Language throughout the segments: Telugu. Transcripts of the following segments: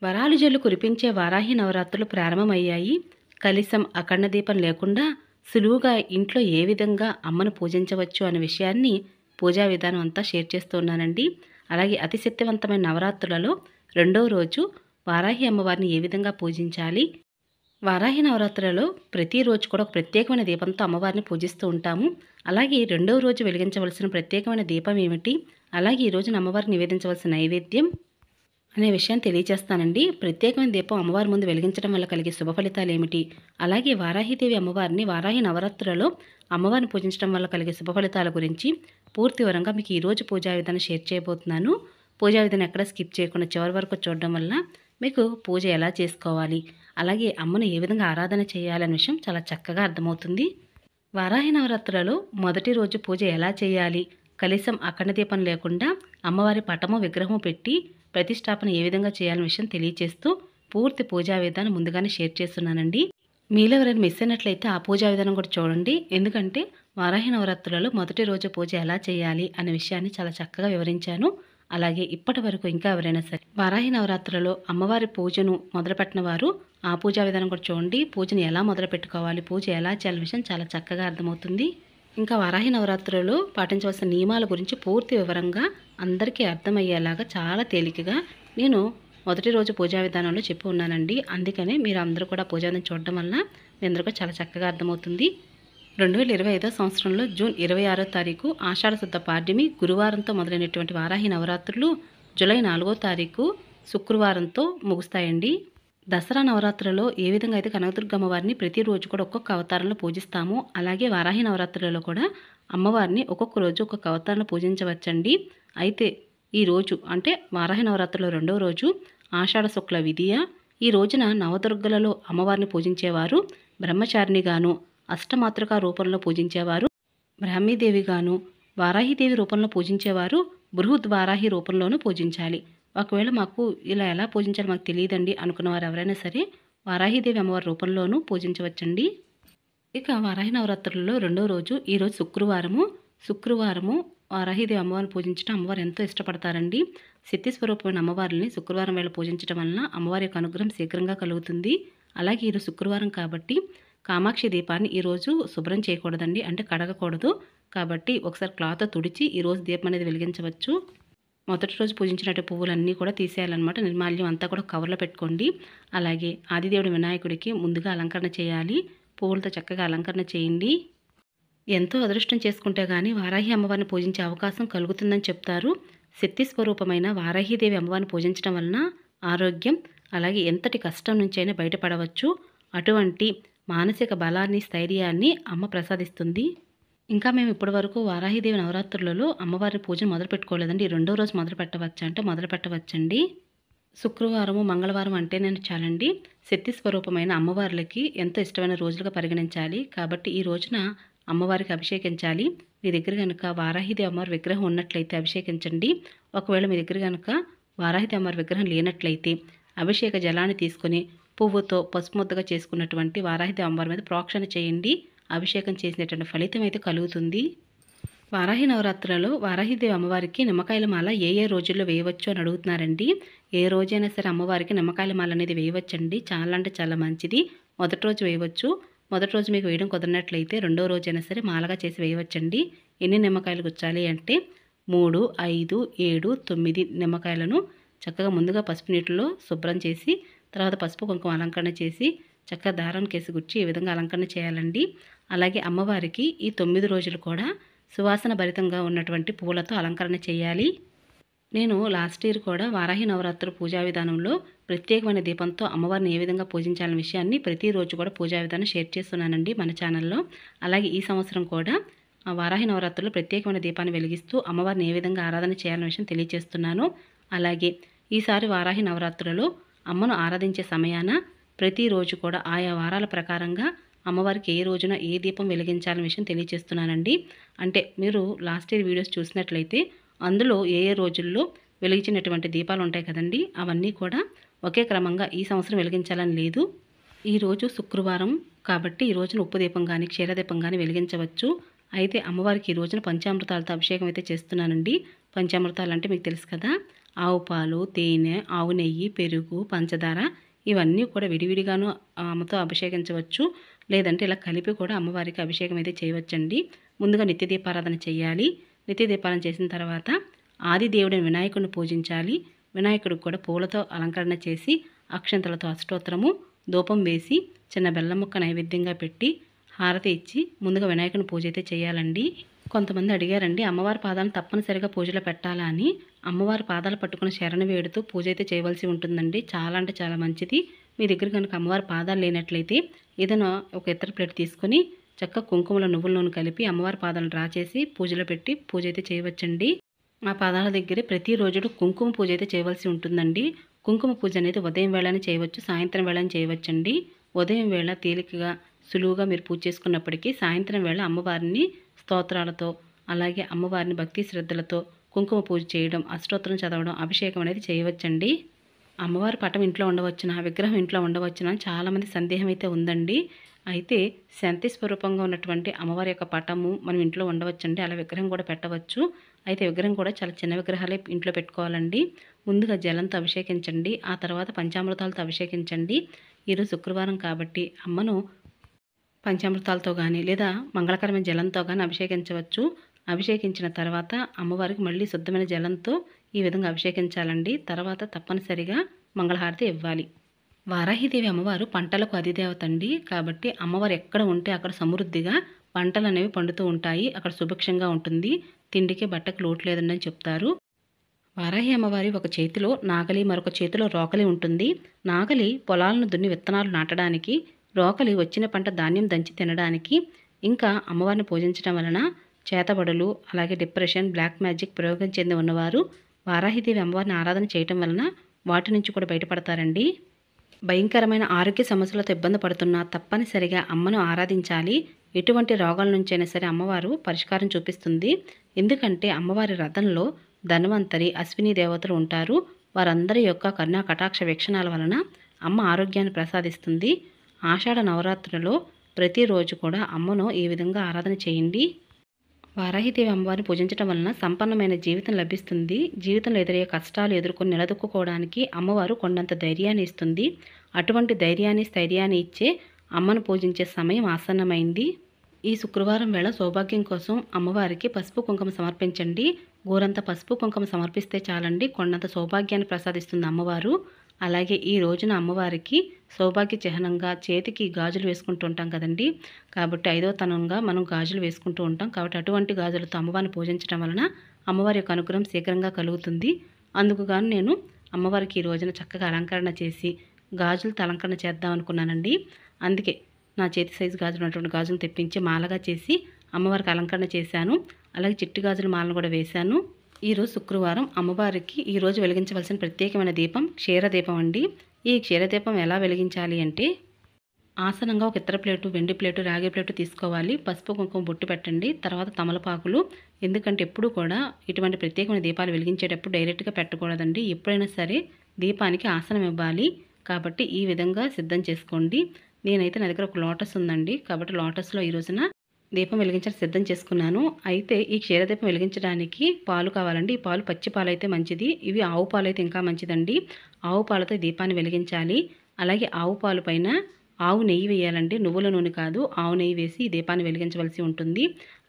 వరాలు జల్లు కురిపించే వారాహి నవరాత్రులు ప్రారంభమయ్యాయి. కలశం, అఖండ దీపం లేకుండా సులువుగా ఇంట్లో ఏ విధంగా అమ్మను పూజించవచ్చు అనే విషయాన్ని పూజా విధానం అంతా షేర్ చేస్తున్నానండి. అలాగే అతి శక్తివంతమైన నవరాత్రులలో రెండవ రోజు వారాహి అమ్మవారిని ఏ విధంగా పూజించాలి, వారాహి నవరాత్రులలో ప్రతిరోజు కూడా ఒక ప్రత్యేకమైన దీపంతో అమ్మవారిని పూజిస్తూ ఉంటాము. అలాగే రెండవ రోజు వెలిగించవలసిన ప్రత్యేకమైన దీపం ఏమిటి, అలాగే ఈ రోజున అమ్మవారికి నివేదించవలసిన నైవేద్యం అనే విషయాన్ని తెలియజేస్తానండి. ప్రత్యేకమైన దీపం అమ్మవారి ముందు వెలిగించడం వల్ల కలిగే శుభ ఫలితాలు ఏమిటి, అలాగే వారాహిదేవి అమ్మవారిని వారాహి నవరాత్రులలో అమ్మవారిని పూజించడం వల్ల కలిగే శుభ ఫలితాల గురించి పూర్తి వివరంగా మీకు ఈరోజు పూజా విధానం షేర్ చేయబోతున్నాను. పూజా విధానం ఎక్కడ స్కిప్ చేయకుండా చివరి వరకు చూడడం వల్ల మీకు పూజ ఎలా చేసుకోవాలి, అలాగే అమ్మను ఏ విధంగా ఆరాధన చేయాలనే విషయం చాలా చక్కగా అర్థమవుతుంది. వారాహి నవరాత్రులలో మొదటి రోజు పూజ ఎలా చేయాలి, కలశం, అఖండ దీపం లేకుండా అమ్మవారి పటము, విగ్రహము పెట్టి ప్రతిష్టాపన ఏ విధంగా చేయాలనే విషయం తెలియజేస్తూ పూర్తి పూజా విధానం ముందుగానే షేర్ చేస్తున్నానండి. మీలో ఎవరైనా మిస్ అయినట్లయితే ఆ పూజా విధానం కూడా చూడండి. ఎందుకంటే వారాహి నవరాత్రులలో మొదటి రోజు పూజ ఎలా చేయాలి అనే విషయాన్ని చాలా చక్కగా వివరించాను. అలాగే ఇప్పటి వరకు ఇంకా ఎవరైనా సరే వారాహి నవరాత్రులలో అమ్మవారి పూజను మొదలుపెట్టిన వారు ఆ పూజా విధానం కూడా చూడండి. పూజను ఎలా మొదలు పెట్టుకోవాలి, పూజ ఎలా చేయాలనే విషయం చాలా చక్కగా అర్థమవుతుంది. ఇంకా వారాహి నవరాత్రులలో పాటించవలసిన నియమాల గురించి పూర్తి వివరంగా అందరికీ అర్థమయ్యేలాగా చాలా తేలికగా నేను మొదటి రోజు పూజా విధానంలో చెప్పి ఉన్నానండి. అందుకనే మీరు అందరూ కూడా పూజా విధానం చూడడం వల్ల మీ అందరికీ చాలా చక్కగా అర్థమవుతుంది. 2025 సంవత్సరంలో జూన్ 26వ తారీఖు ఆషాఢ శుద్ధ పాడ్యమి గురువారంతో మొదలైనటువంటి వారాహి నవరాత్రులు జూలై 4వ తారీఖు శుక్రవారంతో ముగుస్తాయండి. దసరా నవరాత్రులలో ఏ విధంగా అయితే కనకదుర్గ అమ్మవారిని ప్రతిరోజు కూడా ఒక్కొక్క అవతారంలో పూజిస్తామో, అలాగే వారాహి నవరాత్రులలో కూడా అమ్మవారిని ఒక్కొక్క రోజు ఒక్కొక్క అవతారంలో పూజించవచ్చండి. అయితే ఈ రోజు అంటే వారాహి నవరాత్రులలో రెండవ రోజు ఆషాఢ శుక్ల విధియ. ఈ రోజున నవదుర్గలలో అమ్మవారిని పూజించేవారు బ్రహ్మచారిణిగాను, అష్టమాతృక రూపంలో పూజించేవారు బ్రాహ్మీదేవిగాను, వారాహిదేవి రూపంలో పూజించేవారు బృహద్ వారాహి రూపంలోనూ పూజించాలి. ఒకవేళ మాకు ఇలా ఎలా పూజించాలో మాకు తెలియదండి అనుకున్న వారు ఎవరైనా సరే వారాహిదేవి అమ్మవారి రూపంలోనూ పూజించవచ్చండి. ఇక వారాహి నవరాత్రులలో రెండో రోజు ఈరోజు శుక్రవారము వారాహిదేవి అమ్మవారిని పూజించడం అమ్మవారు ఎంతో ఇష్టపడతారండి. శక్తి స్వరూపమైన అమ్మవారిని శుక్రవారం వేళ పూజించడం వలన అమ్మవారి యొక్క అనుగ్రహం శీఘ్రంగా కలుగుతుంది. అలాగే ఈరోజు శుక్రవారం కాబట్టి కామాక్షి దీపాన్ని ఈరోజు శుభ్రం చేయకూడదండి, అంటే కడగకూడదు. కాబట్టి ఒకసారి క్లాత్ తుడిచి ఈరోజు దీపం అనేది వెలిగించవచ్చు. మొదటి రోజు పూజించినట్టు పువ్వులన్నీ కూడా తీసేయాలన్నమాట. నిర్మాల్యం అంతా కూడా కవర్లో పెట్టుకోండి. అలాగే ఆదిదేవుడి వినాయకుడికి ముందుగా అలంకరణ చేయాలి. పువ్వులతో చక్కగా అలంకరణ చేయండి. ఎంతో అదృష్టం చేసుకుంటే కానీ వారాహి అమ్మవారిని పూజించే అవకాశం కలుగుతుందని చెప్తారు. శక్తి స్వరూపమైన వారాహిదేవి అమ్మవారిని పూజించడం వలన ఆరోగ్యం, అలాగే ఎంతటి కష్టం నుంచైనా బయటపడవచ్చు. అటువంటి మానసిక బలాన్ని, స్థైర్యాన్ని అమ్మ ప్రసాదిస్తుంది. ఇంకా మేము ఇప్పటి వరకు వారాహిదేవి నవరాత్రులలో అమ్మవారి పూజను మొదలు పెట్టుకోలేదండి. రెండో రోజు మొదలు పెట్టవచ్చు అంటే మొదలు పెట్టవచ్చండి. శుక్రవారము, మంగళవారం అంటే నేను చాలండి. శక్తి స్వరూపమైన అమ్మవార్లకి ఎంతో ఇష్టమైన రోజులుగా పరిగణించాలి. కాబట్టి ఈ రోజున అమ్మవారికి అభిషేకించాలి. మీ దగ్గర కనుక వారాహిదేవి అమ్మవారి విగ్రహం ఉన్నట్లయితే అభిషేకించండి. ఒకవేళ మీ దగ్గర కనుక వారాహిదేవి అమ్మవారి విగ్రహం లేనట్లయితే అభిషేక జలాన్ని తీసుకొని పువ్వుతో పసుపు ముద్దగా చేసుకున్నటువంటి వారాహిదేవి అమ్మవారి మీద ప్రోక్షణ చేయండి. అభిషేకం చేసినటువంటి ఫలితం అయితే కలుగుతుంది. వారాహి నవరాత్రులలో వారాహిదేవి అమ్మవారికి నిమ్మకాయల మాల ఏ రోజుల్లో వేయవచ్చు అని అడుగుతున్నారండి. ఏ రోజైనా సరే అమ్మవారికి నిమ్మకాయల మాల అనేది వేయవచ్చండి. చాలా అంటే చాలా మంచిది. మొదటి రోజు వేయవచ్చు. మొదటి రోజు మీకు వేయడం కుదరనట్లయితే రెండో రోజైనా సరే మాలగా చేసి వేయవచ్చండి. ఎన్ని నిమ్మకాయలు గుచ్చాలి అంటే 3, 5, 7, 9 నిమ్మకాయలను చక్కగా ముందుగా పసుపు నీటిలో శుభ్రం చేసి తర్వాత పసుపు కుంకుమ అలంకరణ చేసి చక్కగా దారానికి వేసి గుచ్చి ఈ విధంగా అలంకరణ చేయాలండి. అలాగే అమ్మవారికి ఈ 9 రోజులు కూడా సువాసన భరితంగా ఉన్నటువంటి పువ్వులతో అలంకరణ చేయాలి. నేను లాస్ట్ ఇయర్ కూడా వారాహి నవరాత్రుల పూజా విధానంలో ప్రత్యేకమైన దీపంతో అమ్మవారిని ఏ విధంగా పూజించాలనే విషయాన్ని ప్రతిరోజు కూడా పూజా విధానం షేర్ చేస్తున్నానండి మన ఛానల్లో. అలాగే ఈ సంవత్సరం కూడా వారాహి నవరాత్రుల్లో ప్రత్యేకమైన దీపాన్ని వెలిగిస్తూ అమ్మవారిని ఏ విధంగా ఆరాధన చేయాలనే విషయం తెలియజేస్తున్నాను. అలాగే ఈసారి వారాహి నవరాత్రులలో అమ్మను ఆరాధించే సమయాన ప్రతిరోజు కూడా ఆయా వారాల ప్రకారంగా అమ్మవారికి ఏ రోజున ఏ దీపం వెలిగించాలనే విషయం తెలియజేస్తున్నానండి. అంటే మీరు లాస్ట్ ఇయర్ వీడియోస్ చూసినట్లయితే అందులో ఏ రోజుల్లో వెలిగించినటువంటి దీపాలు ఉంటాయి కదండి, అవన్నీ కూడా ఒకే క్రమంగా ఈ సంవత్సరం వెలిగించాలని లేదు. ఈరోజు శుక్రవారం కాబట్టి ఈ రోజున ఉప్పు దీపం కానీ క్షీరదీపం కానీ వెలిగించవచ్చు. అయితే అమ్మవారికి ఈ రోజున పంచామృతాలతో అభిషేకం అయితే చేస్తున్నానండి. పంచామృతాలు అంటే మీకు తెలుసు కదా, ఆవు పాలు, తేనె, ఆవు నెయ్యి, పెరుగు, పంచదార ఇవన్నీ కూడా విడివిడిగాను అమ్మతో అభిషేకించవచ్చు. లేదంటే ఇలా కలిపి కూడా అమ్మవారికి అభిషేకం అయితే చేయవచ్చండి. ముందుగా నిత్య దీపారాధన చేయాలి. నిత్య దీపారాధన చేసిన తర్వాత ఆదిదేవుడైన వినాయకుడిని పూజించాలి. వినాయకుడికి కూడా పూలతో అలంకరణ చేసి అక్షంతలతో అష్టోత్తరము, ధూపం వేసి చిన్న బెల్లం ముక్క నైవేద్యంగా పెట్టి హారతి ఇచ్చి ముందుగా వినాయకుని పూజ అయితే చేయాలండి. కొంతమంది అడిగారండి అమ్మవారి పాదాలను తప్పనిసరిగా పూజలో పెట్టాలా అని. అమ్మవారి పాదాలు పట్టుకుని శరణ వేడుతూ పూజ అయితే చేయవలసి ఉంటుందండి. చాలా అంటే చాలా మంచిది. మీ దగ్గర కనుక అమ్మవారి పాదాలు లేనట్లయితే ఏదైనా ఒక ఇతర ప్లేట్ తీసుకొని చక్కగా కుంకుమలో నువ్వుల నూనె కలిపి అమ్మవారి పాదాలను డ్రా చేసి పూజలో పెట్టి పూజ అయితే చేయవచ్చండి. మా పాదాల దగ్గరే ప్రతిరోజు కుంకుమ పూజ అయితే చేయవలసి ఉంటుందండి. కుంకుమ పూజ అనేది ఉదయం వేళని చేయవచ్చు, సాయంత్రం వేళని చేయవచ్చండి. ఉదయం వేళ తేలికగా సులువుగా మీరు పూజ చేసుకున్నప్పటికీ సాయంత్రం వేళ అమ్మవారిని స్తోత్రాలతో అలాగే అమ్మవారిని భక్తి శ్రద్ధలతో కుంకుమ పూజ చేయడం, అష్టోత్తరం చదవడం, అభిషేకం అనేది చేయవచ్చండి. అమ్మవారి పటం ఇంట్లో ఉండవచ్చునా, విగ్రహం ఇంట్లో ఉండవచ్చునా అని చాలామంది సందేహం అయితే ఉందండి. అయితే శాంతి స్వరూపంగా ఉన్నటువంటి అమ్మవారి యొక్క పటము మనం ఇంట్లో ఉండవచ్చండి. అలా విగ్రహం కూడా పెట్టవచ్చు. అయితే విగ్రహం కూడా చాలా చిన్న విగ్రహాలే ఇంట్లో పెట్టుకోవాలండి. ముందుగా జలంతో అభిషేకించండి. ఆ తర్వాత పంచామృతాలతో అభిషేకించండి. ఈరోజు శుక్రవారం కాబట్టి అమ్మను పంచామృతాలతో కానీ లేదా మంగళకరమైన జలంతో కానీ అభిషేకించవచ్చు. అభిషేకించిన తర్వాత అమ్మవారికి మళ్ళీ శుద్ధమైన జలంతో ఈ విధంగా అభిషేకించాలండి. తర్వాత తప్పనిసరిగా మంగళహారతి ఇవ్వాలి. వారాహిదేవి అమ్మవారు పంటలకు అధిదేవత అండి. కాబట్టి అమ్మవారు ఎక్కడ ఉంటే అక్కడ సమృద్ధిగా పంటలు అనేవి పండుతూ ఉంటాయి. అక్కడ సుభిక్షంగా ఉంటుంది. తిండికి బట్టకు లోటు లేదండి అని చెప్తారు. వారాహి అమ్మవారి ఒక చేతిలో నాగలి, మరొక చేతిలో రోకలి ఉంటుంది. నాగలి పొలాలను దున్ని విత్తనాలు నాటడానికి, రోకలి వచ్చిన పంట ధాన్యం దంచి తినడానికి. ఇంకా అమ్మవారిని పూజించడం వలన చేతబడులు, అలాగే డిప్రెషన్, బ్లాక్ మ్యాజిక్ ప్రయోగం చెంది ఉన్నవారు వారాహిదేవి అమ్మవారిని ఆరాధన చేయటం వలన వాటి నుంచి కూడా బయటపడతారండి. భయంకరమైన ఆరోగ్య సమస్యలతో ఇబ్బంది పడుతున్నా తప్పనిసరిగా అమ్మను ఆరాధించాలి. ఎటువంటి రోగాల నుంచైనా సరే అమ్మవారు పరిష్కారం చూపిస్తుంది. ఎందుకంటే అమ్మవారి రథంలో ధన్వంతరి, అశ్విని దేవతలు ఉంటారు. వారందరి యొక్క కరుణా కటాక్ష వీక్షణాల వలన అమ్మ ఆరోగ్యాన్ని ప్రసాదిస్తుంది. ఆషాఢ నవరాత్రులలో ప్రతిరోజు కూడా అమ్మను ఈ విధంగా ఆరాధన చేయండి. వారాహిదేవి అమ్మవారిని పూజించడం వలన సంపన్నమైన జీవితం లభిస్తుంది. జీవితంలో ఎదురయ్యే కష్టాలు ఎదుర్కొని నిలదొక్కుకోవడానికి అమ్మవారు కొండంత ధైర్యాన్ని ఇస్తుంది. అటువంటి ధైర్యాన్ని, స్థైర్యాన్ని ఇచ్చే అమ్మను పూజించే సమయం ఆసన్నమైంది. ఈ శుక్రవారం వేళ సౌభాగ్యం కోసం అమ్మవారికి పసుపు కుంకుమ సమర్పించండి. గోరంత పసుపు కుంకుమ సమర్పిస్తే చాలండి, కొండంత సౌభాగ్యాన్ని ప్రసాదిస్తుంది అమ్మవారు. అలాగే ఈ రోజున అమ్మవారికి సౌభాగ్య చిహ్నంగా చేతికి గాజులు వేసుకుంటూ ఉంటాం కదండి. కాబట్టి 5వ తనంగా మనం గాజులు వేసుకుంటూ ఉంటాం. కాబట్టి అటువంటి గాజులతో అమ్మవారిని పూజించడం వలన అమ్మవారి యొక్క అనుగ్రహం శీఘ్రంగా కలుగుతుంది. అందుకు గాను నేను అమ్మవారికి ఈ రోజున చక్కగా అలంకరణ చేసి గాజులతో అలంకరణ చేద్దాం అనుకున్నానండి. అందుకే నా చేతి సైజు గాజులు ఉన్నటువంటి గాజులు తెప్పించి మాలగా చేసి అమ్మవారికి అలంకరణ చేశాను. అలాగే చిట్టి గాజుల మాలను కూడా వేశాను. ఈరోజు శుక్రవారం అమ్మవారికి ఈరోజు వెలిగించవలసిన ప్రత్యేకమైన దీపం క్షీరదీపం అండి. ఈ క్షీరదీపం ఎలా వెలిగించాలి అంటే ఆసనంగా ఒక ఇత్తడి ప్లేటు, వెండి ప్లేటు, రాగి ప్లేటు తీసుకోవాలి. పసుపు కుంకుమ బొట్టు పెట్టండి. తర్వాత తమలపాకులు. ఎందుకంటే ఎప్పుడు కూడా ఇటువంటి ప్రత్యేకమైన దీపాలు వెలిగించేటప్పుడు డైరెక్ట్గా పెట్టకూడదండి. ఎప్పుడైనా సరే దీపానికి ఆసనం ఇవ్వాలి. కాబట్టి ఈ విధంగా సిద్ధం చేసుకోండి. నేనైతే నా దగ్గర ఒక లోటస్ ఉందండి. కాబట్టి లోటస్లో ఈ రోజున దీపం వెలిగించడానికి సిద్ధం చేసుకున్నాను. అయితే ఈ క్షీరదీపం వెలిగించడానికి పాలు కావాలండి. ఈ పాలు పచ్చి పాలు అయితే మంచిది. ఇవి ఆవు పాలు అయితే ఇంకా మంచిదండి. ఆవు పాలతో దీపాన్ని వెలిగించాలి. అలాగే ఆవు పాలు పైన ఆవు నెయ్యి వేయాలండి. నువ్వుల నూనె కాదు, ఆవు నెయ్యి వేసి ఈ దీపాన్ని వెలిగించవలసి ఉంటుంది.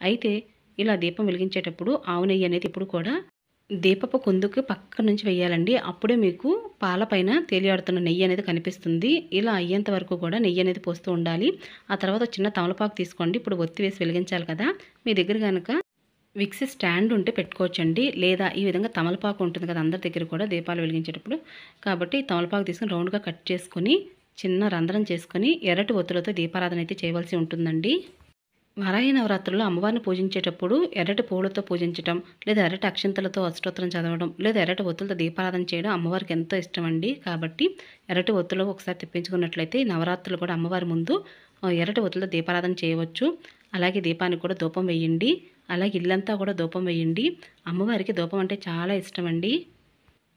అయితే ఇలా దీపం వెలిగించేటప్పుడు ఆవు నెయ్యి అనేది ఇప్పుడు కూడా దీపపు కుందుకు పక్క నుంచి వేయాలండి. అప్పుడే మీకు పాలపైన తేలియాడుతున్న నెయ్యి అనేది కనిపిస్తుంది. ఇలా అయ్యేంత వరకు కూడా నెయ్యి అనేది పోస్తూ ఉండాలి. ఆ తర్వాత చిన్న తమలపాకు తీసుకోండి. ఇప్పుడు ఒత్తి వేసి వెలిగించాలి కదా. మీ దగ్గర కనుక విక్స్ స్టాండ్ ఉంటే పెట్టుకోవచ్చండి. లేదా ఈ విధంగా తమలపాకు ఉంటుంది కదా అందరి దగ్గర కూడా దీపాలు వెలిగించేటప్పుడు. కాబట్టి తమలపాకు తీసుకొని రౌండ్గా కట్ చేసుకొని చిన్న రంధ్రం చేసుకొని ఎర్రటి ఒత్తులతో దీపారాధన అయితే చేయవలసి ఉంటుందండి. వారాహి నవరాత్రుల్లో అమ్మవారిని పూజించేటప్పుడు ఎర్రటి పూలతో పూజించడం, లేదా ఎర్రటి అక్షంతలతో అష్టోత్తరం చదవడం, లేదా ఎర్రటి ఒత్తులతో దీపారాధన చేయడం అమ్మవారికి ఎంతో ఇష్టం అండి. కాబట్టి ఎర్రటి ఒత్తులు ఒకసారి తెప్పించుకున్నట్లయితే ఈ నవరాత్రులు కూడా అమ్మవారి ముందు ఎర్రటి ఒత్తులతో దీపారాధన చేయవచ్చు. అలాగే దీపానికి కూడా ధూపం వేయండి. అలాగే ఇల్లంతా కూడా ధూపం వేయండి. అమ్మవారికి ధూపం అంటే చాలా ఇష్టం అండి.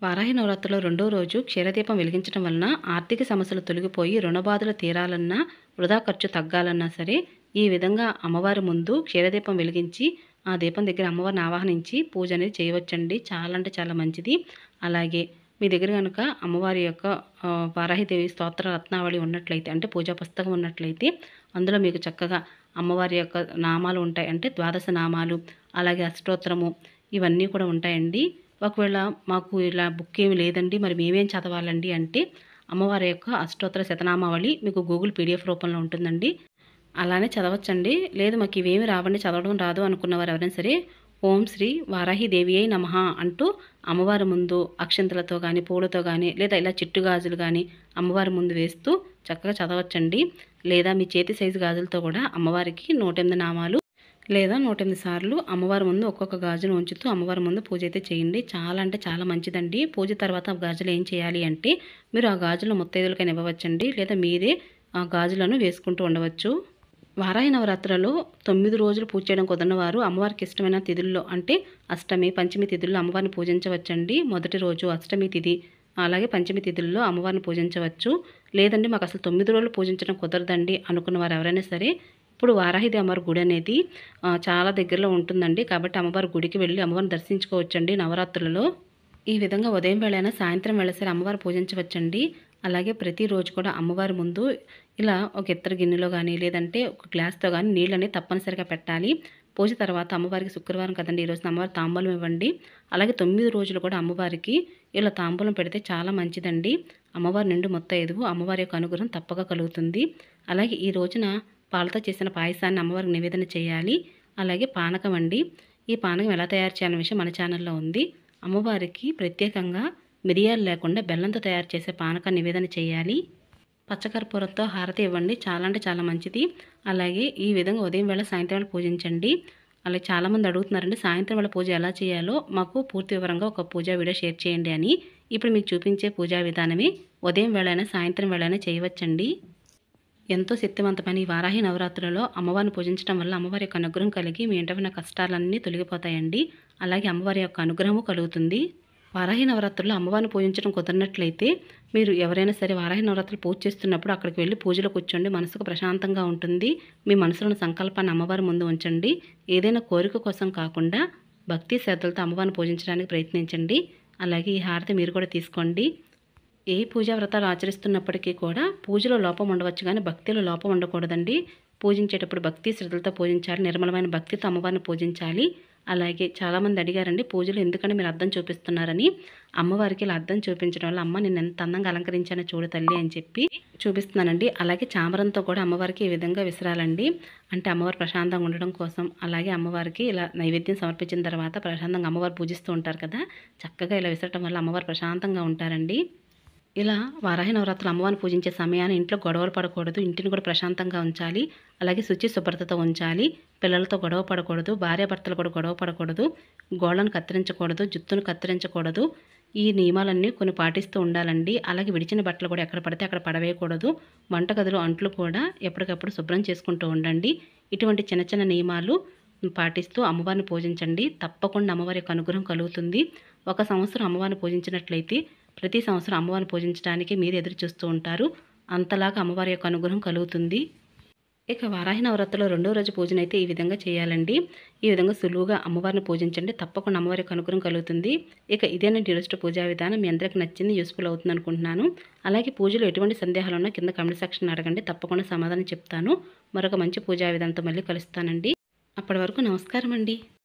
వారాహి నవరాత్రిలో 2వ రోజు క్షీరదీపం వెలిగించడం వలన ఆర్థిక సమస్యలు తొలగిపోయి రుణబాధలు తీరాలన్నా, వృధా ఖర్చు తగ్గాలన్నా సరే ఈ విధంగా అమ్మవారి ముందు క్షీరదీపం వెలిగించి ఆ దీపం దగ్గర అమ్మవారిని ఆవాహనించి పూజ అనేది చేయవచ్చండి. చాలా అంటే చాలా మంచిది. అలాగే మీ దగ్గర కనుక అమ్మవారి యొక్క వారాహిదేవి స్తోత్ర రత్నావళి ఉన్నట్లయితే, అంటే పూజా పుస్తకం ఉన్నట్లయితే, అందులో మీకు చక్కగా అమ్మవారి యొక్క నామాలు ఉంటాయి. అంటే ద్వాదశ నామాలు, అలాగే అష్టోత్తరము, ఇవన్నీ కూడా ఉంటాయండి. ఒకవేళ మాకు ఇలా బుక్ ఏమి లేదండి, మరి మేమేం చదవాలండి అంటే, అమ్మవారి యొక్క అష్టోత్తర శతనామావళి మీకు గూగుల్ పీడిఎఫ్ రూపంలో ఉంటుందండి. అలానే చదవచ్చండి. లేదు మాకు ఇవేమి రావండి, చదవడం రాదు అనుకున్నవారు ఎవరైనా సరే, ఓం శ్రీ వారాహిదేవియై నమః అంటూ అమ్మవారి ముందు అక్షంతలతో కానీ, పూలతో కానీ, లేదా ఇలా చిట్టు గాజులు కానీ అమ్మవారి ముందు వేస్తూ చక్కగా చదవచ్చండి. లేదా మీ చేతి సైజు గాజులతో కూడా అమ్మవారికి 108 నామాలు లేదా 108 సార్లు అమ్మవారి ముందు ఒక్కొక్క గాజును ఉంచుతూ అమ్మవారి ముందు పూజ అయితే చేయండి. చాలా అంటే చాలా మంచిదండి. పూజ తర్వాత ఆ గాజులు ఏం చేయాలి అంటే, మీరు ఆ గాజులు ముత్తైదులకైనా ఇవ్వవచ్చండి, లేదా మీరే ఆ గాజులను వేసుకుంటూ ఉండవచ్చు. వారాహి నవరాత్రులలో 9 రోజులు పూజ చేయడం కుదరని వారు అమ్మవారికి ఇష్టమైన తిథుల్లో, అంటే అష్టమి, పంచమి తిథుల్లో అమ్మవారిని పూజించవచ్చండి. మొదటి రోజు అష్టమి తిథి, అలాగే పంచమి తిథుల్లో అమ్మవారిని పూజించవచ్చు. లేదండి మాకు అసలు 9 రోజులు పూజించడం కుదరదండి అనుకున్న వారు ఎవరైనా సరే, ఇప్పుడు వారాహిదేవి అమ్మవారి గుడి అనేది చాలా దగ్గరలో ఉంటుందండి. కాబట్టి అమ్మవారి గుడికి వెళ్ళి అమ్మవారిని దర్శించుకోవచ్చండి నవరాత్రులలో. ఈ విధంగా ఉదయం వేళైనా సాయంత్రం వేళ సరే అమ్మవారు పూజించవచ్చండి. అలాగే ప్రతిరోజు కూడా అమ్మవారి ముందు ఇలా ఒక ఇత్తడి గిన్నెలో కానీ, లేదంటే ఒక గ్లాస్తో కానీ నీళ్ళని తప్పనిసరిగా పెట్టాలి. పూజ తర్వాత అమ్మవారికి శుక్రవారం కదండి, ఈరోజు అమ్మవారి తాంబూలం ఇవ్వండి. అలాగే 9 రోజులు కూడా అమ్మవారికి ఇలా తాంబూలం పెడితే చాలా మంచిదండి. అమ్మవారి నిండు ముత్తైదువు, అమ్మవారి యొక్క అనుగ్రహం తప్పక కలుగుతుంది. అలాగే ఈ రోజున పాలతో చేసిన పాయసాన్ని అమ్మవారికి నివేదన చేయాలి. అలాగే పానకం అండి. ఈ పానకం ఎలా తయారు చేయాలనే విషయం మన ఛానల్లో ఉంది. అమ్మవారికి ప్రత్యేకంగా మిరియాలు లేకుండా బెల్లంతో తయారు చేసే పానకాన్ని నివేదన చేయాలి. పచ్చకర్పూరంతో హారతి ఇవ్వండి. చాలా అంటే చాలా మంచిది. అలాగే ఈ విధంగా ఉదయం వేళ సాయంత్రం వేళ పూజించండి. అలాగే చాలామంది అడుగుతున్నారండి, సాయంత్రం వేళ పూజ ఎలా చేయాలో మాకు పూర్తి వివరంగా ఒక పూజా వీడియో షేర్ చేయండి అని. ఇప్పుడు మీకు చూపించే పూజా విధానమే ఉదయం వేళైనా సాయంత్రం వేళైనా చేయవచ్చండి. ఎంతో శక్తివంతమైన ఈ వారాహి నవరాత్రులలో అమ్మవారిని పూజించడం వల్ల అమ్మవారి యొక్క అనుగ్రహం కలిగి మీ ఇంట ఉన్న కష్టాలన్నీ తొలగిపోతాయండి. అలాగే అమ్మవారి యొక్క అనుగ్రహము కలుగుతుంది. వారాహి నవరాత్రుల్లో అమ్మవారిని పూజించడం కుదరనట్లయితే, మీరు ఎవరైనా సరే వారాహి నవరాత్రులు పూజ చేస్తున్నప్పుడు అక్కడికి వెళ్ళి పూజలో కూర్చోండి. మనసుకు ప్రశాంతంగా ఉంటుంది. మీ మనసులోని సంకల్పాన్ని అమ్మవారి ముందు ఉంచండి. ఏదైనా కోరిక కోసం కాకుండా భక్తి శ్రద్ధలతో అమ్మవారిని పూజించడానికి ప్రయత్నించండి. అలాగే ఈ హారతి మీరు కూడా తీసుకోండి. ఏ పూజా వ్రతాలు ఆచరిస్తున్నప్పటికీ కూడా పూజలో లోపం ఉండవచ్చు, కానీ భక్తిలో లోపం ఉండకూడదండి. పూజించేటప్పుడు భక్తి శ్రద్ధలతో పూజించాలి. నిర్మలమైన భక్తితో అమ్మవారిని పూజించాలి. అలాగే చాలామంది అడిగారండి, పూజలు ఎందుకంటే మీరు అద్దం చూపిస్తున్నారని. అమ్మవారికి ఇలా అద్దం చూపించడం వల్ల, అమ్మ నేను ఎంత అందంగా అలంకరించానో చూడు తల్లి అని చెప్పి చూపిస్తున్నానండి. అలాగే చామరంతో కూడా అమ్మవారికి ఈ విధంగా విసరాలండి. అంటే అమ్మవారు ప్రశాంతంగా ఉండడం కోసం. అలాగే అమ్మవారికి ఇలా నైవేద్యం సమర్పించిన తర్వాత ప్రశాంతంగా అమ్మవారు పూజిస్తూ ఉంటారు కదా, చక్కగా ఇలా విసరటం వల్ల అమ్మవారు ప్రశాంతంగా ఉంటారండి. ఇలా వారాహి నవరాత్రులు అమ్మవారిని పూజించే సమయాన్ని ఇంట్లో గొడవలు పడకూడదు, ఇంటిని కూడా ప్రశాంతంగా ఉంచాలి. అలాగే శుచి శుభ్రతతో ఉంచాలి. పిల్లలతో గొడవ పడకూడదు, భార్యాభర్తలు కూడా గొడవ పడకూడదు, గోళ్ళను కత్తిరించకూడదు, జుత్తును కత్తిరించకూడదు. ఈ నియమాలన్నీ కొన్ని పాటిస్తూ ఉండాలండి. అలాగే విడిచిన బట్టలు కూడా ఎక్కడ పడితే అక్కడ పడవేయకూడదు. వంటగదిలో అంట్లు కూడా ఎప్పటికప్పుడు శుభ్రం చేసుకుంటూ ఉండండి. ఇటువంటి చిన్న చిన్న నియమాలు పాటిస్తూ అమ్మవారిని పూజించండి. తప్పకుండా అమ్మవారి యొక్క అనుగ్రహం కలుగుతుంది. ఒక సంవత్సరం అమ్మవారిని పూజించినట్లయితే ప్రతి సంవత్సరం అమ్మవారిని పూజించడానికి మీరు ఎదురు చూస్తూ ఉంటారు. అంతలాగా అమ్మవారి యొక్క అనుగ్రహం కలుగుతుంది. ఇక వారాహి నవరాత్రిలో 2వ రోజు పూజనైతే ఈ విధంగా చేయాలండి. ఈ విధంగా సులువుగా అమ్మవారిని పూజించండి. తప్పకుండా అమ్మవారి యొక్క అనుగ్రహం కలుగుతుంది. ఇక ఇదేనండి ఈరోజు పూజా విధానం. మీ అందరికీ నచ్చింది, యూస్ఫుల్ అవుతుంది అనుకుంటున్నాను. అలాగే పూజలో ఎటువంటి సందేహాలు ఉన్నా కింద కామెంట్ సెక్షన్ అడగండి, తప్పకుండా సమాధానం చెప్తాను. మరొక మంచి పూజా విధానంతో మళ్ళీ కలుస్తానండి. అప్పటి వరకు నమస్కారం అండి.